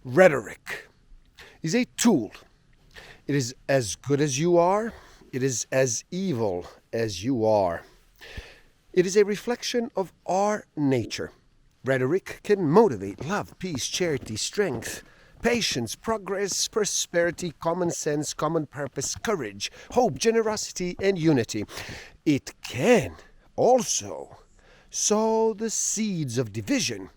Rhetoric is a tool. It is as good as you are. It is as evil as you are. It is a reflection of our nature. Rhetoric can motivate love, peace, charity, strength, patience, progress, prosperity, common sense, common purpose, courage, hope, generosity, and unity. It can also sow the seeds of division,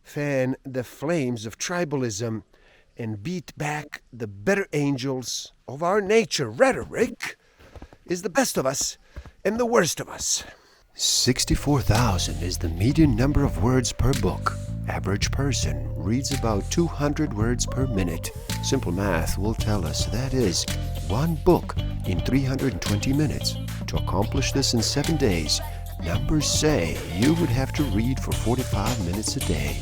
fan the flames of tribalism, and beat back the better angels of our nature. Rhetoric is the best of us and the worst of us. 64,000 is the median number of words per book. Average person reads about 200 words per minute. Simple math will tell us that is one book in 320 minutes. To accomplish this in 7 days, numbers say you would have to read for 45 minutes a day.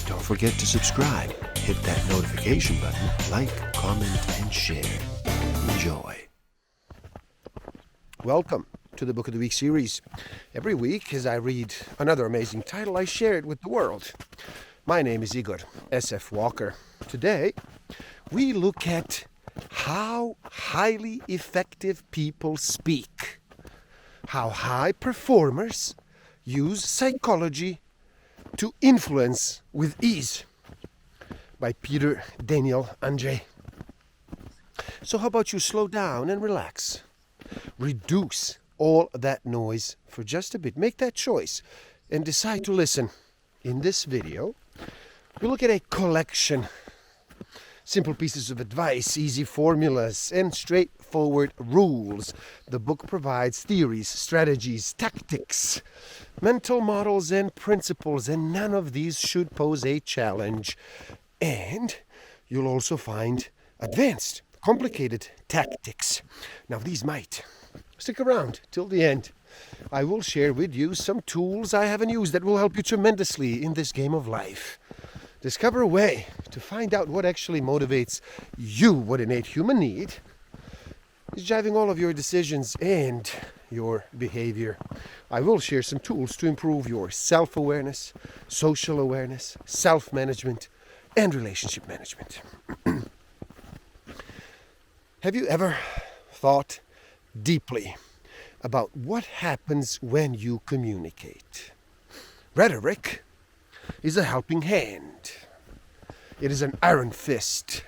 Don't forget to subscribe. Hit that notification button, like, comment, and share. Enjoy. Welcome to the Book of the Week series. Every week, as I read another amazing title, I share it with the world. My name is Igor S.F. Walker. Today, we look at how highly effective people speak. How high performers use psychology to influence with ease. By Peter Daniel Andre. So how about you slow down and relax? Reduce all that noise for just a bit. Make that choice and decide to listen. In this video, we look at a collection. Simple pieces of advice, easy formulas, and straightforward rules. The book provides theories, strategies, tactics, mental models, and principles, and none of these should pose a challenge. And you'll also find advanced, complicated tactics. Now, these might. Stick around till the end. I will share with you some tools I haven't used that will help you tremendously in this game of life. Discover a way to find out what actually motivates you, what innate human need is driving all of your decisions and your behavior. I will share some tools to improve your self-awareness, social awareness, self-management, and relationship management. Have you ever thought deeply about what happens when you communicate? Rhetoric is a helping hand. It is an iron fist.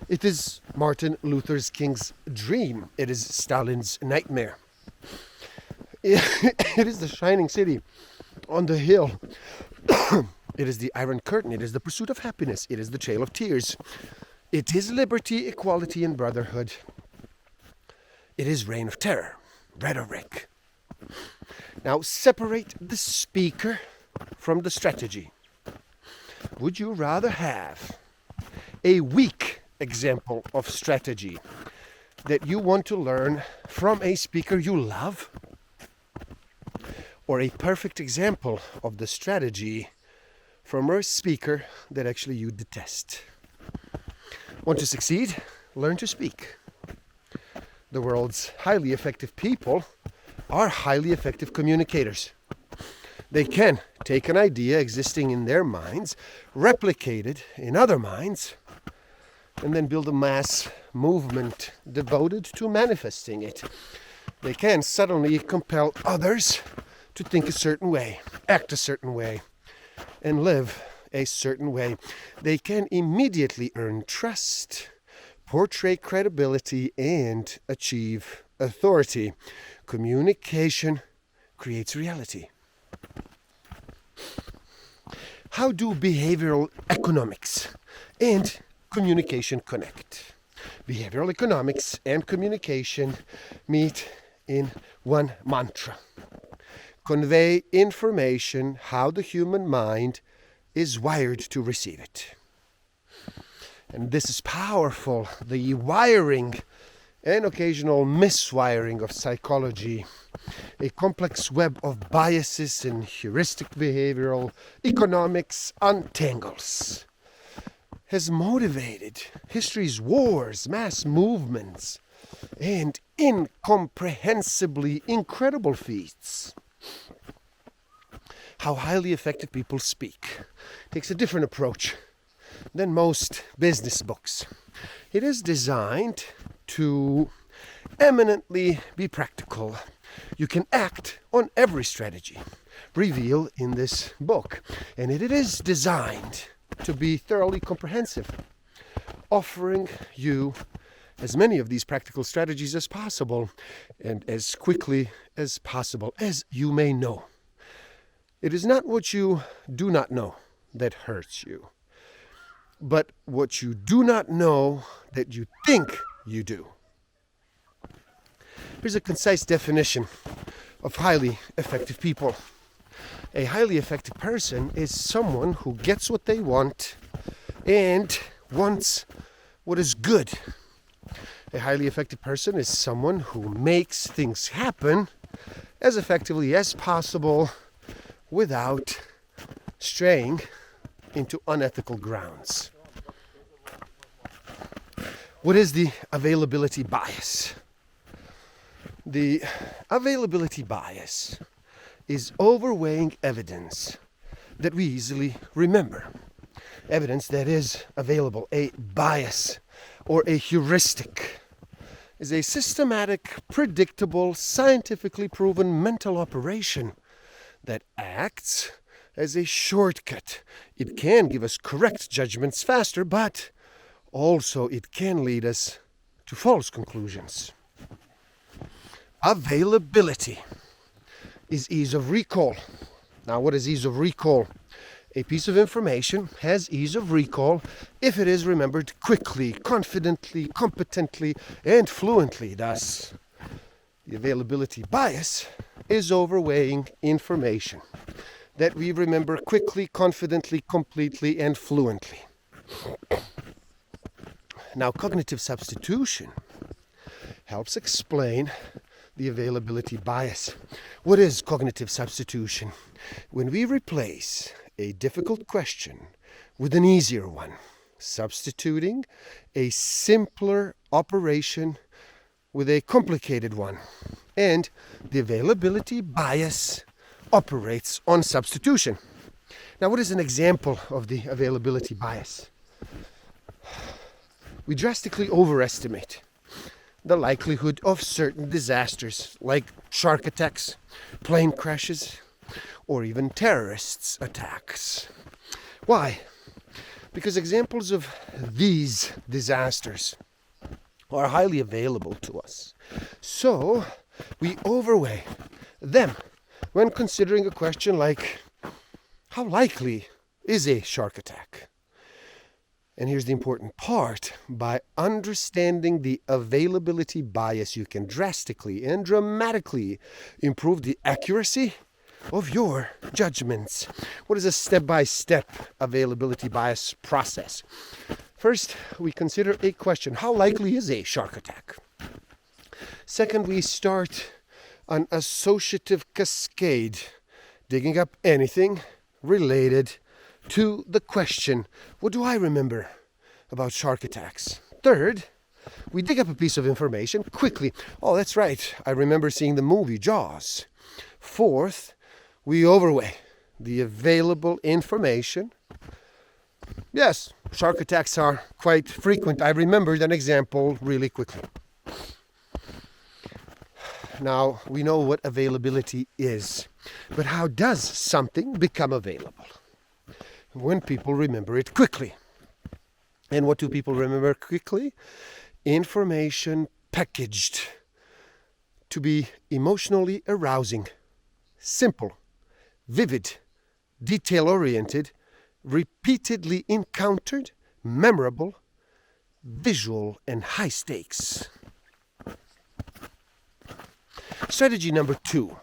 It is Martin Luther King's dream. It is Stalin's nightmare. It is the shining city on the hill. It is the Iron Curtain. It is the pursuit of happiness. It is the Trail of Tears. It is liberty, equality, and brotherhood. It is Reign of Terror, rhetoric. Now, separate the speaker from the strategy. Would you rather have a weak example of strategy that you want to learn from a speaker you love, or a perfect example of the strategy from a speaker that actually you detest? Want to succeed? Learn to speak. The world's highly effective people are highly effective communicators. They can take an idea existing in their minds, replicate it in other minds, and then build a mass movement devoted to manifesting it. They can suddenly compel others to think a certain way, act a certain way, and live a certain way. They can immediately earn trust, portray credibility, and achieve authority. Communication creates reality. How do behavioral economics and communication connect? Behavioral economics and communication meet in one mantra. Convey information how the human mind is wired to receive it. And this is powerful. The wiring and occasional miswiring of psychology, a complex web of biases and heuristic behavioral economics untangles, has motivated history's wars, mass movements, and incomprehensibly incredible feats. How highly effective people speak takes a different approach than most business books. It is designed to eminently be practical. You can act on every strategy revealed in this book, and it is designed to be thoroughly comprehensive, offering you as many of these practical strategies as possible and as quickly as possible. As you may know, it is not what you do not know that hurts you, but what you do not know that you think you do. Here's a concise definition of highly effective people. A highly effective person is someone who gets what they want and wants what is good. A highly effective person is someone who makes things happen as effectively as possible without straying into unethical grounds. What is the availability bias? The availability bias is overweighing evidence that we easily remember. Evidence that is available. A bias or a heuristic is a systematic, predictable, scientifically proven mental operation that acts as a shortcut. It can give us correct judgments faster, but also it can lead us to false conclusions. Availability is ease of recall. Now, what is ease of recall? A piece of information has ease of recall if it is remembered quickly, confidently, competently, and fluently. Thus, the availability bias is overweighing information that we remember quickly, confidently, completely, and fluently. Now, cognitive substitution helps explain the availability bias. What is cognitive substitution? When we replace a difficult question with an easier one, substituting a simpler operation with a complicated one. And the availability bias operates on substitution. Now, what is an example of the availability bias? We drastically overestimate the likelihood of certain disasters like shark attacks, plane crashes, or even terrorists' attacks. Why? Because examples of these disasters are highly available to us. So we overweigh them when considering a question like, how likely is a shark attack? And here's the important part. By understanding the availability bias, you can drastically and dramatically improve the accuracy of your judgments. What is a step-by-step availability bias process? First, we consider a question. How likely is a shark attack? Second, we start an associative cascade, digging up anything related to the question, what do I remember about shark attacks? Third, we dig up a piece of information quickly. Oh, that's right, I remember seeing the movie Jaws. Fourth, we overweigh the available information. Yes, shark attacks are quite frequent. I remembered an example really quickly. Now, we know what availability is, but how does something become available? When people remember it quickly. And what do people remember quickly? Information packaged to be emotionally arousing, simple, vivid, detail-oriented, repeatedly encountered, memorable, visual, and high stakes. Strategy number 2.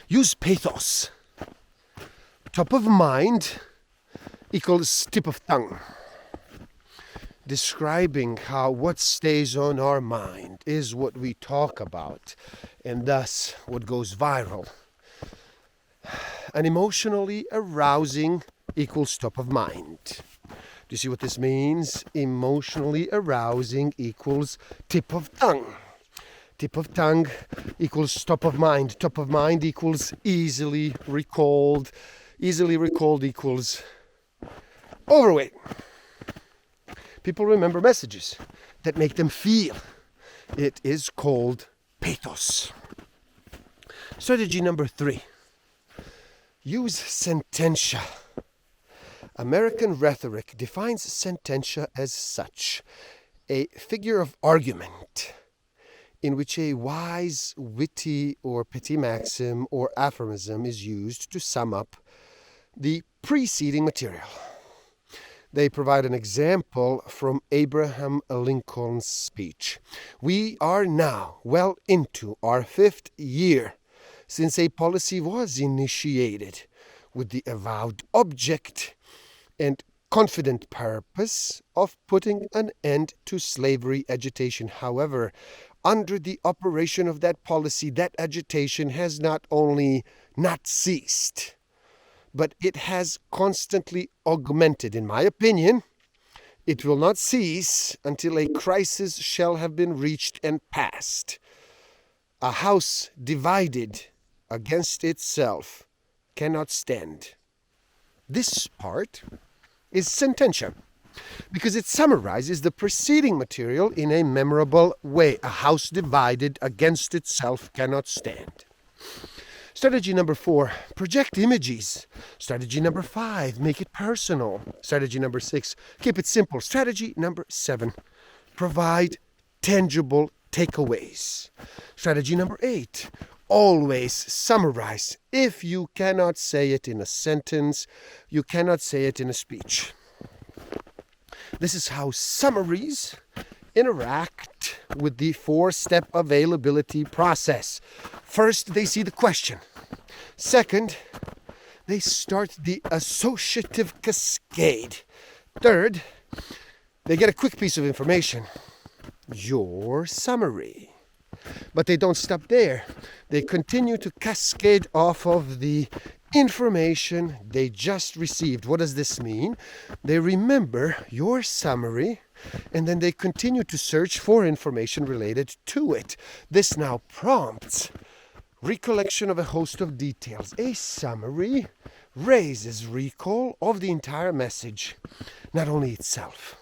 Use pathos. Top of mind equals tip of tongue. Describing how what stays on our mind is what we talk about, and thus what goes viral. An emotionally arousing equals top of mind. Do you see what this means? Emotionally arousing equals tip of tongue. Tip of tongue equals top of mind. Top of mind equals easily recalled. Easily recalled equals overweight. People remember messages that make them feel. It is called pathos. Strategy number 3. Use sententia. American rhetoric defines sententia as such: a figure of argument in which a wise, witty, or pithy maxim or aphorism is used to sum up the preceding material. They provide an example from Abraham Lincoln's speech. We are now well into our 5th year since a policy was initiated with the avowed object and confident purpose of putting an end to slavery agitation. However, under the operation of that policy, that agitation has not only not ceased, but it has constantly augmented. In my opinion, it will not cease until a crisis shall have been reached and passed. A house divided against itself cannot stand. This part is sententia, because it summarizes the preceding material in a memorable way. A house divided against itself cannot stand. Strategy number 4, project images. Strategy number 5, make it personal. Strategy number 6, keep it simple. Strategy number 7, provide tangible takeaways. Strategy number 8, always summarize. If you cannot say it in a sentence, you cannot say it in a speech. This is how summaries interact with the 4-step availability process. First, they see the question. Second, they start the associative cascade. Third, they get a quick piece of information, your summary. But they don't stop there. They continue to cascade off of the information they just received. What does this mean? They remember your summary, and then they continue to search for information related to it. This now prompts recollection of a host of details. A summary raises recall of the entire message, not only itself.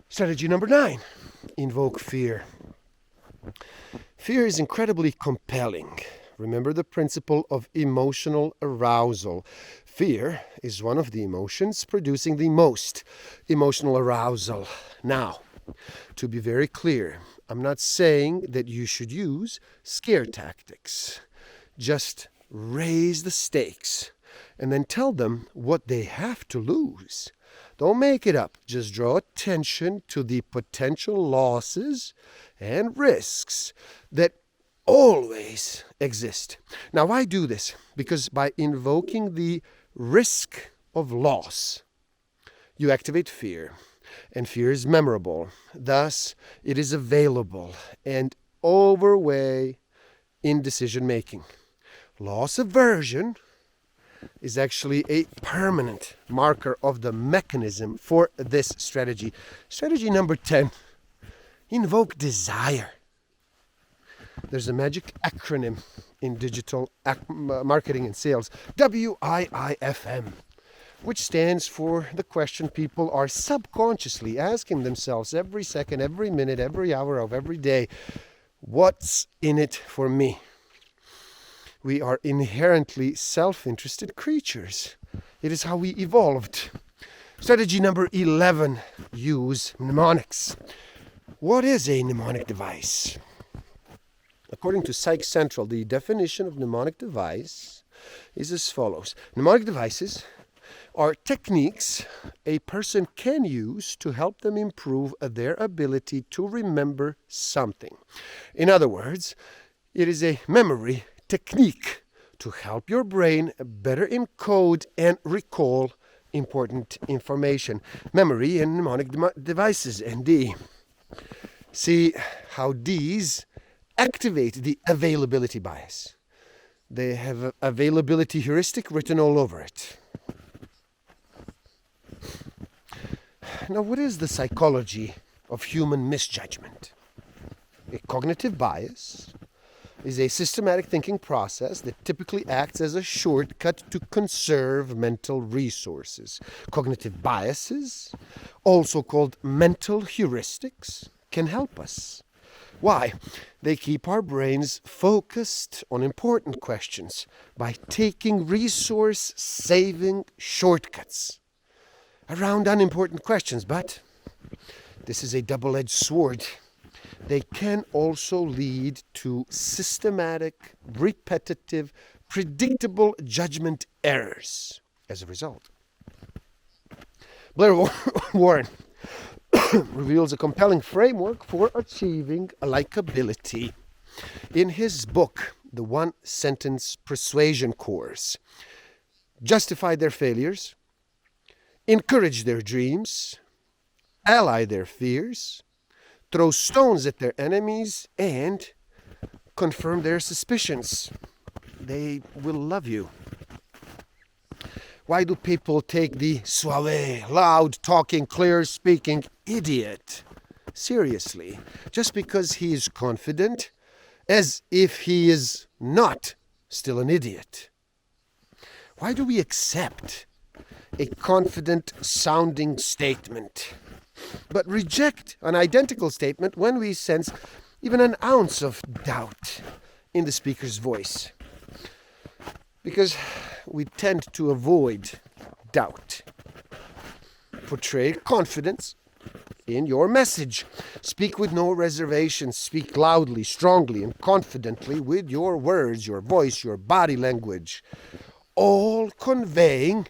Strategy number 9, invoke fear. Fear is incredibly compelling. Remember the principle of emotional arousal. Fear is one of the emotions producing the most emotional arousal. Now, to be very clear, I'm not saying that you should use scare tactics. Just raise the stakes and then tell them what they have to lose. Don't make it up. Just draw attention to the potential losses and risks that always exist. Now, why do this? Because by invoking the risk of loss, you activate fear. And fear is memorable. Thus, it is available and overweigh in decision making. Loss aversion is actually a permanent marker of the mechanism for this strategy. Strategy number 10, invoke desire. There's a magic acronym in digital marketing and sales, WIIFM, which stands for the question people are subconsciously asking themselves every second, every minute, every hour of every day. What's in it for me? We are inherently self-interested creatures. It is how we evolved. Strategy number 11, use mnemonics. What is a mnemonic device? According to Psych Central, the definition of mnemonic device is as follows. Mnemonic devices are techniques a person can use to help them improve their ability to remember something. In other words, it is a memory technique to help your brain better encode and recall important information. Memory and mnemonic devices, ND. See how these activate the availability bias. They have an availability heuristic written all over it. Now, what is the psychology of human misjudgment? A cognitive bias is a systematic thinking process that typically acts as a shortcut to conserve mental resources. Cognitive biases, also called mental heuristics, can help us. Why? They keep our brains focused on important questions by taking resource-saving shortcuts around unimportant questions. But this is a double-edged sword. They can also lead to systematic, repetitive, predictable judgment errors as a result. Blair Warren reveals a compelling framework for achieving likability in his book, The One-Sentence Persuasion Course. Justify their failures, encourage their dreams, ally their fears, throw stones at their enemies, and confirm their suspicions. They will love you. Why do people take the suave, loud-talking, clear-speaking idiot seriously? Just because he is confident, as if he is not still an idiot. Why do we accept a confident-sounding statement, but reject an identical statement when we sense even an ounce of doubt in the speaker's voice? Because we tend to avoid doubt. Portray confidence in your message. Speak with no reservations. Speak loudly, strongly, and confidently with your words, your voice, your body language, all conveying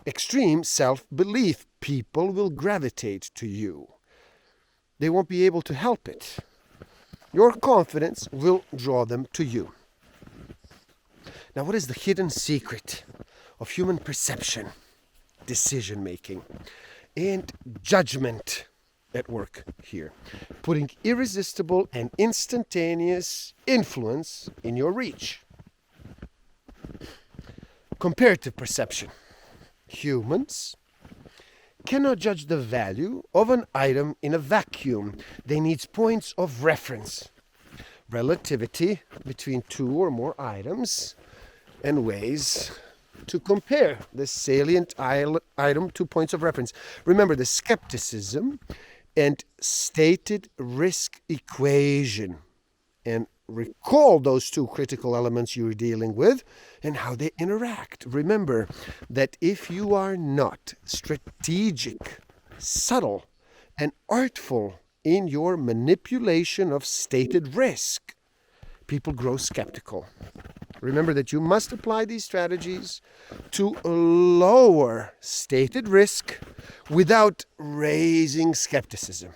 extreme self-belief. People will gravitate to you. They won't be able to help it. Your confidence will draw them to you. Now, what is the hidden secret of human perception, decision-making, and judgment at work here? Putting irresistible and instantaneous influence in your reach. Comparative perception. Humans cannot judge the value of an item in a vacuum. They need points of reference. Relativity between two or more items and ways to compare the salient item to points of reference. Remember the skepticism and stated risk equation, and recall those two critical elements you're dealing with and how they interact. Remember that if you are not strategic, subtle, and artful in your manipulation of stated risk, people grow skeptical. Remember that you must apply these strategies to lower stated risk without raising skepticism.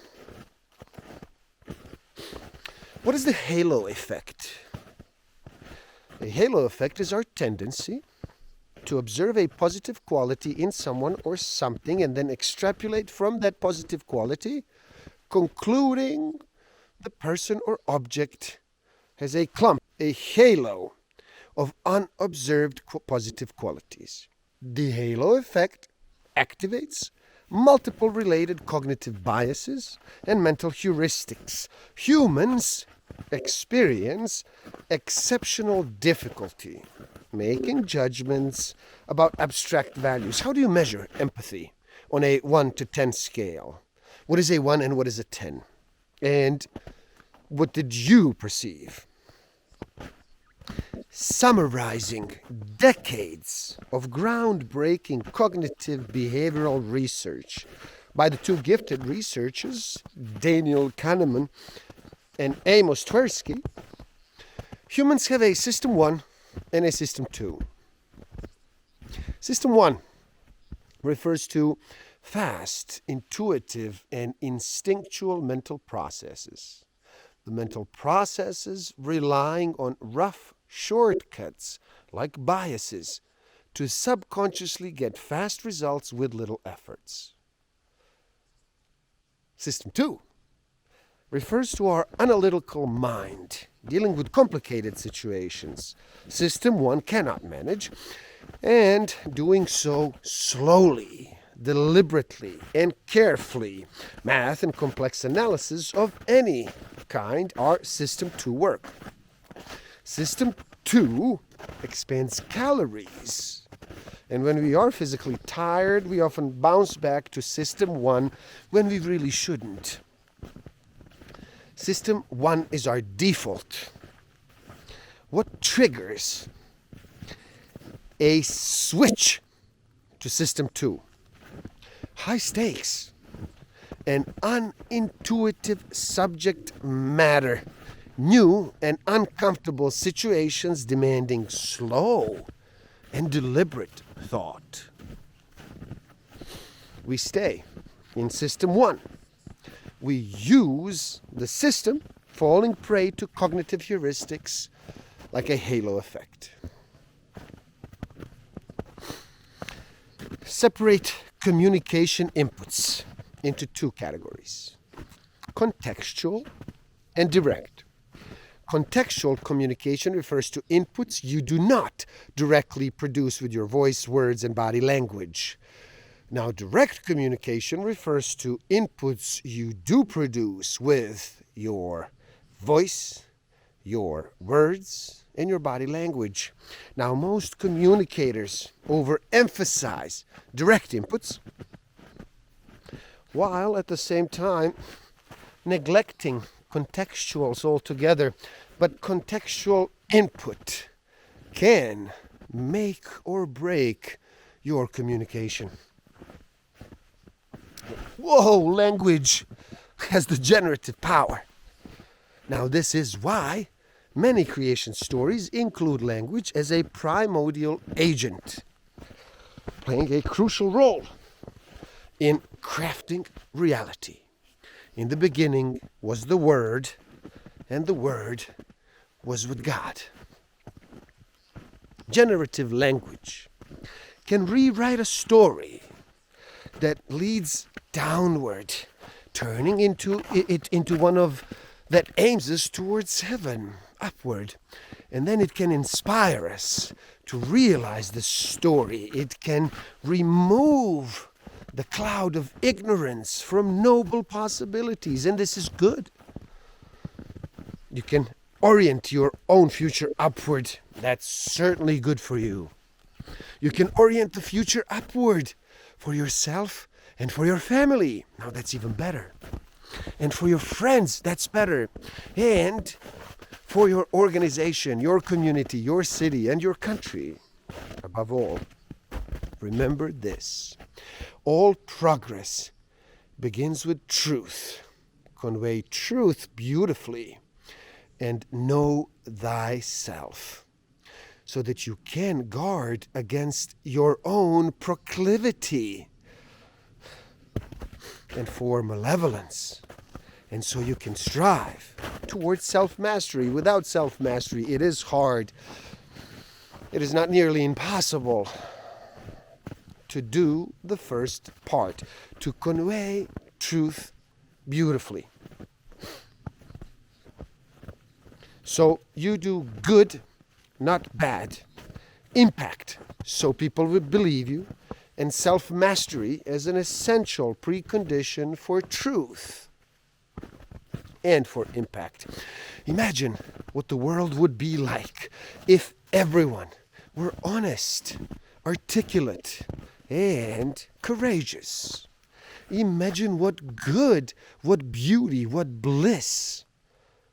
What is the halo effect? A halo effect is our tendency to observe a positive quality in someone or something and then extrapolate from that positive quality, concluding the person or object has a clump, a halo of unobserved positive qualities. The halo effect activates multiple related cognitive biases and mental heuristics. Humans experience exceptional difficulty making judgments about abstract values. How do you measure empathy on a 1 to 10 scale? What is a 1 and what is a 10? And what did you perceive? Summarizing decades of groundbreaking cognitive behavioral research by the two gifted researchers, Daniel Kahneman and Amos Tversky, humans have a System 1 and a System 2. System 1 refers to fast, intuitive, and instinctual mental processes. The mental processes relying on rough shortcuts like biases to subconsciously get fast results with little efforts. System 2 refers to our analytical mind dealing with complicated situations. System 1 cannot manage, and doing so slowly, deliberately and carefully. Math and complex analysis of any kind are System 2 work. System 2 expands calories. And when we are physically tired, we often bounce back to System 1 when we really shouldn't. System 1 is our default. What triggers a switch to System 2? High stakes and unintuitive subject matter. New and uncomfortable situations demanding slow and deliberate thought. We stay in System 1. We use the system, falling prey to cognitive heuristics like a halo effect. Separate communication inputs into two categories: contextual and direct. Contextual communication refers to inputs you do not directly produce with your voice, words, and body language. Now, direct communication refers to inputs you do produce with your voice, your words, and your body language. Now, most communicators overemphasize direct inputs, while at the same time neglecting contextuals altogether. But contextual input can make or break your communication. Whoa, language has the generative power. Now, this is why many creation stories include language as a primordial agent, playing a crucial role in crafting reality. In the beginning was the Word, and the Word was with God. Generative language can rewrite a story that leads downward, turning it into one of that aims us towards heaven, upward. And then it can inspire us to realize the story. It can remove the cloud of ignorance from noble possibilities, and this is good. You can orient your own future upward. That's certainly good for you. You can orient the future upward for yourself and for your family. Now that's even better. And for your friends, that's better. And for your organization, your community, your city, and your country. Above all, remember this: all progress begins with truth. Convey truth beautifully and know thyself, so that you can guard against your own proclivity and for malevolence. And so you can strive towards self-mastery. Without self-mastery, it is hard. It is not nearly impossible to do the first part, to convey truth beautifully. So you do good, not bad. Impact, so people will believe you. And self-mastery as an essential precondition for truth and for impact. Imagine what the world would be like if everyone were honest, articulate, and courageous. Imagine what good, what beauty, what bliss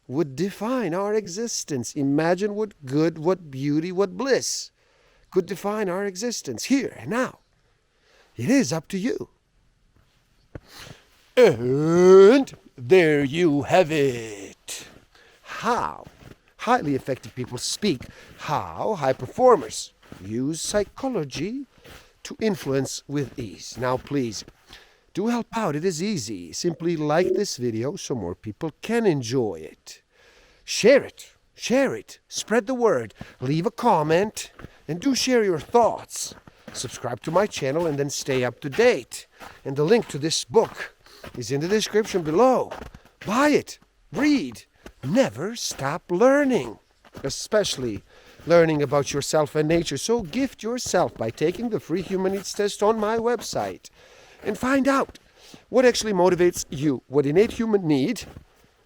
would define our existence. Imagine what good, what beauty, what bliss could define our existence here and now. It is up to you. And there you have it. How highly effective people speak. How high performers use psychology to influence with ease. Now, please, do help out. It is easy. Simply like this video so more people can enjoy it. Share it. Share it. Spread the word. Leave a comment. And do share your thoughts. Subscribe to my channel and then stay up to date. And the link to this book is in the description below. Buy it. Read. Never stop learning. Especially learning about yourself and nature. So gift yourself by taking the free human needs test on my website. and find out what actually motivates you, what innate human need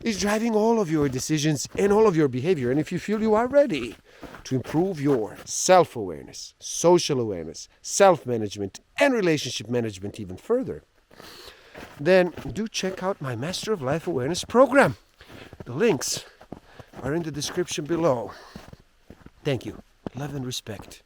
is driving all of your decisions and all of your behavior. And if you feel you are ready to improve your self-awareness, social awareness, self-management, and relationship management even further, then do check out my Master of Life Awareness program. The links are in the description below. Thank you. Love and respect.